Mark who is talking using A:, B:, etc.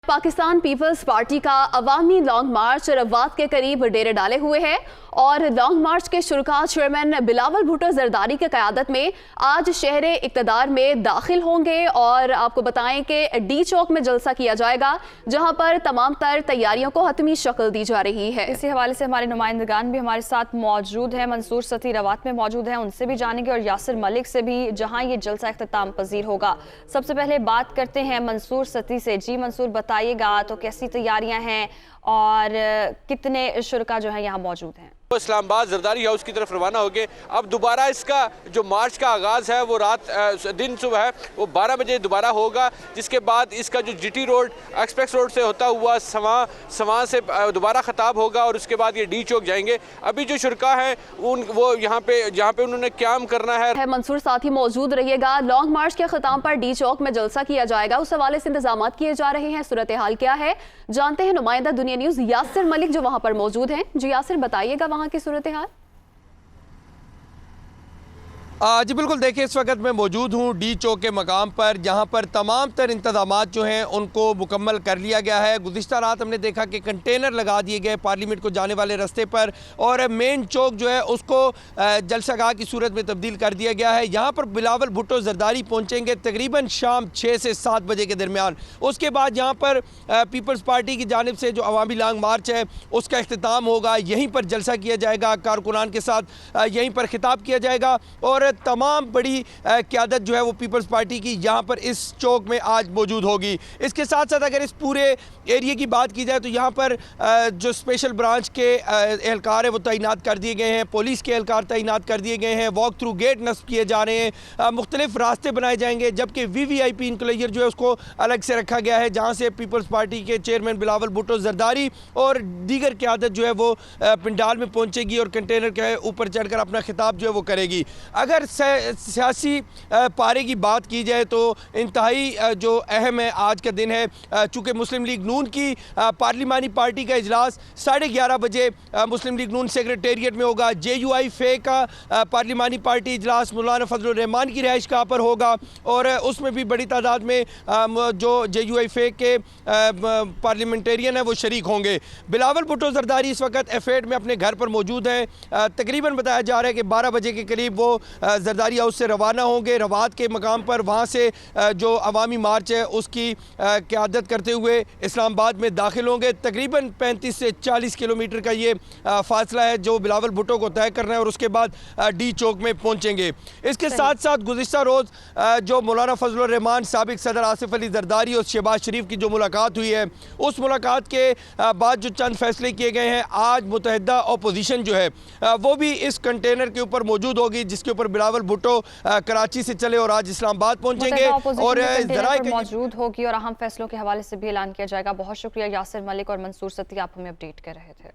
A: Pakistan peoples party का अवामी long मार्च रवात के करीब डेरे डाले हुए है और लॉन्ग मार्च के शुरका चेयरमैन बिलावल भुट्टो जरदारी की क़यादत में आज शहर इक़्तिदार में दाखिल होंगे और आपको बताएं कि डी चौक में जलसा किया जाएगा, जहां पर तमाम तर तैयारियों को हतमी शक्ल दी जा रही है।
B: इसी हवाले से हमारे नुमाइंदगान भी हमारे साथ मौजूद हैं। मंसूर सती रवात में मौजूद हैं, उनसे भी जानेंगे, और यासिर मलिक से भी, जहां ये जलसा इख्तिताम पजीर होगा। सबसे पहले बात करते हैं मंसूर सती से। जी मंसूर, बताइएगा तो कैसी तैयारियां हैं और कितने शुरका जो है यहाँ मौजूद हैं?
C: इस्लामाबाद जरदारी हाउस की तरफ रवाना हो गए। अब दोबारा इसका जो मार्च का आगाज़ है वो दिन सुबह है वो 12 बजे दोबारा होगा, जिसके बाद इसका जो जीटी रोड एक्सप्रेस रोड से होता हुआ सवां से दोबारा ख़ताब होगा और उसके बाद ये डी चौक जाएंगे। अभी जो शुरका है वो यहाँ पे जहाँ पे उन्होंने क्याम करना है।
A: मंसूर साथ ही मौजूद रहिएगा। लॉन्ग मार्च के ख़िताम पर डी चौक में जलसा किया जाएगा, उस हवाले से इंतजाम किए जा रहे हैं। सूरत हाल क्या है जानते हैं नुमाइंदा दुनिया न्यूज़ यासिर मलिक जो वहाँ पर मौजूद हैं। जी यासिर, बताइएगा वहाँ की सूरत हाल।
D: जी बिल्कुल, देखिए इस वक्त मैं मौजूद हूँ डी चौक के मकाम पर, जहाँ पर तमाम तर इंतजामात जो हैं उनको मुकम्मल कर लिया गया है। गुज़िश्ता रात हमने देखा कि कंटेनर लगा दिए गए पार्लियामेंट को जाने वाले रास्ते पर और मेन चौक जो है उसको जलसागाह की सूरत में तब्दील कर दिया गया है। यहाँ पर बिलावल भुट्टो जरदारी पहुँचेंगे तकरीबन शाम 6 से 7 बजे के दरमियान। उसके बाद यहाँ पर पीपल्स पार्टी की जानिब से जो अवामी लॉन्ग मार्च है उसका इख्तिताम होगा, यहीं पर जलसा किया जाएगा, कारकुनान के साथ यहीं पर खिताब किया जाएगा और तमाम बड़ी क़यादत जो है वो पीपल्स पार्टी की यहाँ पर इस चौक में आज मौजूद होगी। इसके साथ साथ अगर इस पूरे एरिया की बात की जाए तो यहाँ पर जो स्पेशल ब्रांच के एहलकार है वो तैनात कर दिए गए हैं, पुलिस के एहलकार तैनात कर दिए गए हैं, वॉक थ्रू गेट नस्ब किए जा रहे हैं, मुख्तलिफ रास्ते बनाए जाएंगे, जबकि VVIP इंक्लोजर जो है उसको अलग से रखा गया है, जहाँ से पीपल्स पार्टी के चेयरमैन बिलावल भुट्टो जरदारी और दीगर क़यादत जो है वो पंडाल में पहुँचेगी और कंटेनर के ऊपर चढ़कर अपना खिताब जो है वो करेगी। अगर सियासी पारे की बात की जाए तो इंतहाई जो अहम है आज का दिन है, चूँकि मुस्लिम लीग नून की पार्लिमानी पार्टी का इजलास 11:30 बजे मुस्लिम लीग नून सेक्रेटेरिएट में होगा। JUI फे का पार्लिमानी पार्टी इजलास मौलाना फजलुर रहमान की रिहाइश का पर होगा और उसमें भी बड़ी तादाद में जो JUI फे के पार्लियामेंटेरियन है वो शरीक होंगे। बिलावल भुट्टो जरदारी इस वक्त F8 में अपने घर पर मौजूद हैं। तकरीबन बताया जा रहा है कि 12 बजे के करीब वो जरदारी हाउस से रवाना होंगे रवात के मकाम पर, वहाँ से जो अवामी मार्च है उसकी क़यादत करते हुए इस्लामाबाद में दाखिल होंगे। तकरीबन 35 से 40 किलोमीटर का ये फासला है जो बिलावल भुट्टो को तय करना है और उसके बाद डी चौक में पहुँचेंगे। इसके साथ साथ गुज़िश्ता रोज़ जो मौलाना फजलुर रहमान, साबिक सदर आसिफ अली जरदारी और शहबाज शरीफ की जो मुलाकात हुई है, उस मुलाकात के बाद जो चंद फैसले किए गए हैं, आज मुतहदा अपोजिशन जो है वो भी इस कंटेनर के ऊपर मौजूद होगी, जिसके ऊपर बिलावल भुट्टो कराची से चले और आज इस्लामाबाद पहुंचेंगे और
B: मौजूद होगी और अहम फैसलों के हवाले से भी ऐलान किया जाएगा। बहुत शुक्रिया यासिर मलिक और मंसूर सती, आप हमें अपडेट कर रहे थे।